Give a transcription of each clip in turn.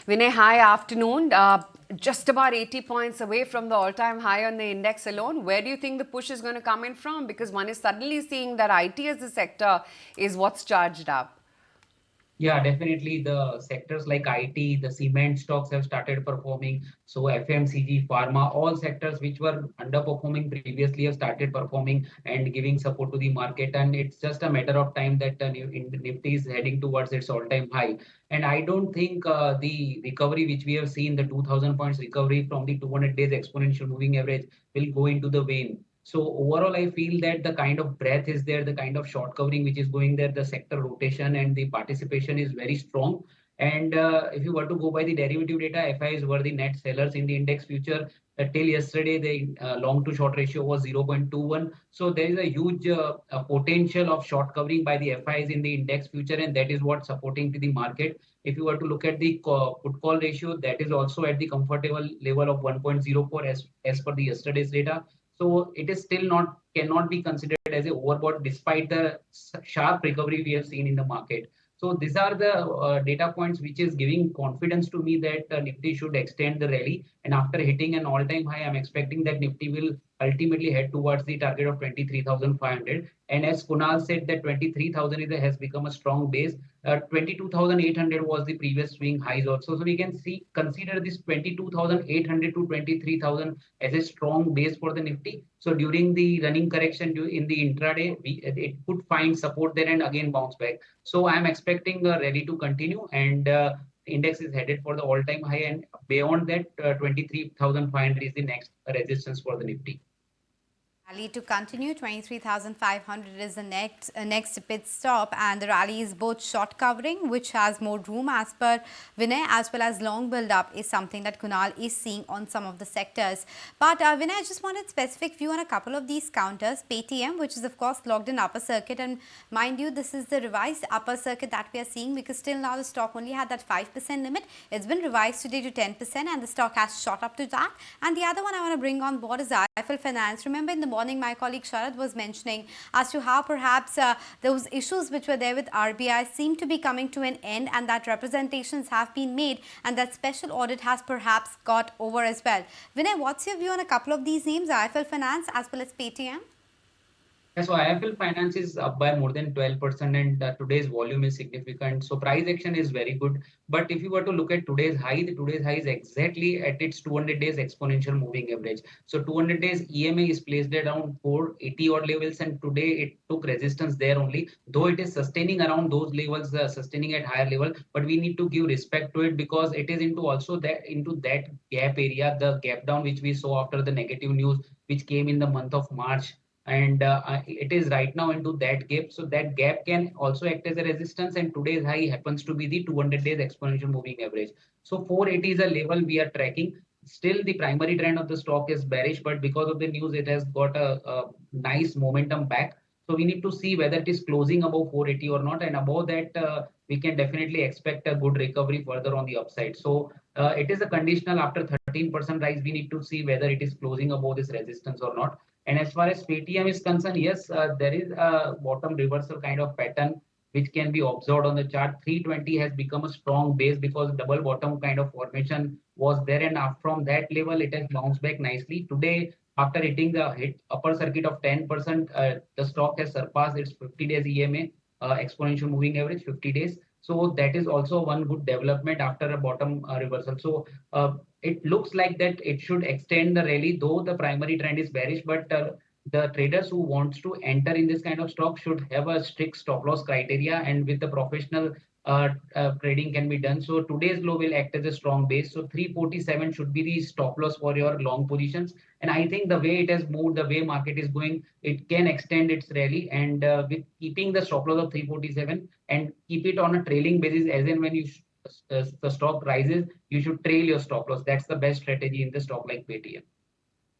Vinay, hi afternoon. Just about 80 points away from the all-time high on the index alone. Where do you think the push is going to come in from? Because one is suddenly seeing that IT as a sector is what's charged up. Yeah, definitely. The sectors like IT, the cement stocks have started performing. So FMCG, pharma, all sectors which were underperforming previously have started performing and giving support to the market. And it's just a matter of time that Nifty is heading towards its all-time high. And I don't think the recovery which we have seen, the 2000 points recovery from the 200 days exponential moving average, will go into the vein. So overall, I feel that the kind of breadth is there, the kind of short covering which is going there, the sector rotation and the participation is very strong. And if you were to go by the derivative data, FIs were the net sellers in the index future. Till yesterday, the long to short ratio was 0.21. So there is a huge potential of short covering by the FIs in the index future, and that is what supporting to the market. If you were to look at the put call ratio, that is also at the comfortable level of 1.04 as per the yesterday's data. So it is still not cannot be considered as a overbought despite the sharp recovery we have seen in the market. So these are the data points which is giving confidence to me that Nifty should extend the rally. And after hitting an all-time high, I'm expecting that Nifty will ultimately head towards the target of 23,500. And as Kunal said, that 23,000 has become a strong base. 22,800 was the previous swing highs also. So we can see consider this 22,800 to 23,000 as a strong base for the Nifty. So during the running correction in the intraday, it could find support there and again bounce back. So I'm expecting a rally to continue and index is headed for the all-time high and beyond that 23,500 is the next resistance for the Nifty. Rally to continue. 23,500 is the next pit stop, and the rally is both short covering, which has more room as per Vinay, as well as long build up is something that Kunal is seeing on some of the sectors. But Vinay, I just wanted specific view on a couple of these counters. Paytm, which is of course logged in upper circuit, and mind you, this is the revised upper circuit that we are seeing, because still now the stock only had that 5% limit. It's been revised today to 10%, and the stock has shot up to that. And the other one I want to bring on board is IIFL Finance. Remember in the morning, my colleague Sharad was mentioning as to how perhaps those issues which were there with RBI seem to be coming to an end, and that representations have been made, and that special audit has perhaps got over as well. Vinay, what's your view on a couple of these names, IIFL Finance as well as Paytm? Yeah, so IIFL Finance is up by more than 12% and today's volume is significant. So price action is very good. But if you were to look at today's high, the today's high is exactly at its 200 days exponential moving average. So 200 days EMA is placed at around 480 odd levels and today it took resistance there only. Though it is sustaining around those levels, sustaining at higher level, but we need to give respect to it because it is into that gap area, the gap down which we saw after the negative news which came in the month of March and it is right now into that gap. So that gap can also act as a resistance and today's high happens to be the 200 days exponential moving average. So 480 is a level we are tracking. Still the primary trend of the stock is bearish, but because of the news it has got a nice momentum back. So we need to see whether it is closing above 480 or not, and above that we can definitely expect a good recovery further on the upside. So it is a conditional after 13% rise. We need to see whether it is closing above this resistance or not. And as far as Paytm is concerned, yes, there is a bottom reversal kind of pattern which can be observed on the chart. 320 has become a strong base because double bottom kind of formation was there, and from that level, it has bounced back nicely. Today, after hitting the upper circuit of 10%, the stock has surpassed its 50 days EMA, exponential moving average, 50 days. So that is also one good development after a bottom reversal. So it looks like that it should extend the rally, though the primary trend is bearish, but the traders who wants to enter in this kind of stock should have a strict stop loss criteria and with the professional trading can be done. So today's low will act as a strong base. So 347 should be the stop loss for your long positions. And I think the way it has moved, the way market is going, it can extend its rally. And with keeping the stop loss of 347 and keep it on a trailing basis, as in when the stock rises, you should trail your stop loss. That's the best strategy in the stock like Paytm.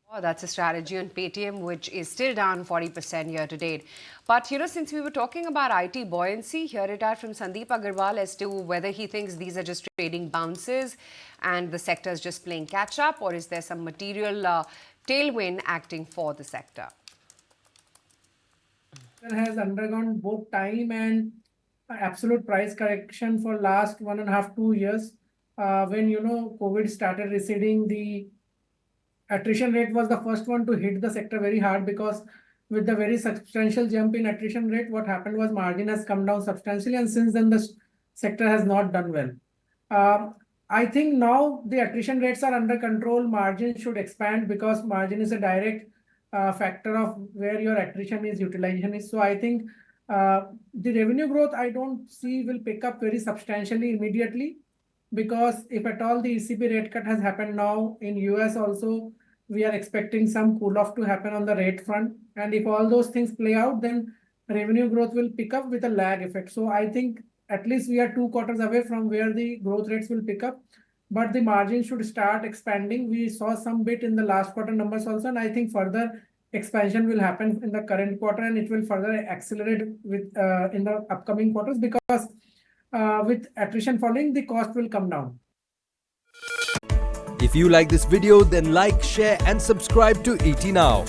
Oh, that's a strategy on Paytm, which is still down 40% year to date. But, since we were talking about IT buoyancy, hear it out from Sandeep Agarwal as to whether he thinks these are just trading bounces and the sector is just playing catch up, or is there some material tailwind acting for the sector? Has undergone both time and absolute price correction for last 1.5 2 years. when COVID started receding, the attrition rate was the first one to hit the sector very hard, because with the very substantial jump in attrition rate, what happened was margin has come down substantially, and since then the sector has not done well. I think now the attrition rates are under control. Margin should expand, because margin is a direct factor of where your attrition is, utilization is. So I think the revenue growth I don't see will pick up very substantially immediately, because if at all the ECB rate cut has happened now in US also, we are expecting some cool off to happen on the rate front. And if all those things play out, then revenue growth will pick up with a lag effect. So I think at least we are 2 quarters away from where the growth rates will pick up, but the margin should start expanding. We saw some bit in the last quarter numbers also, and I think further expansion will happen in the current quarter, and it will further accelerate with in the upcoming quarters, because with attrition falling, the cost will come down. If you like this video, then like, share and subscribe to ET Now.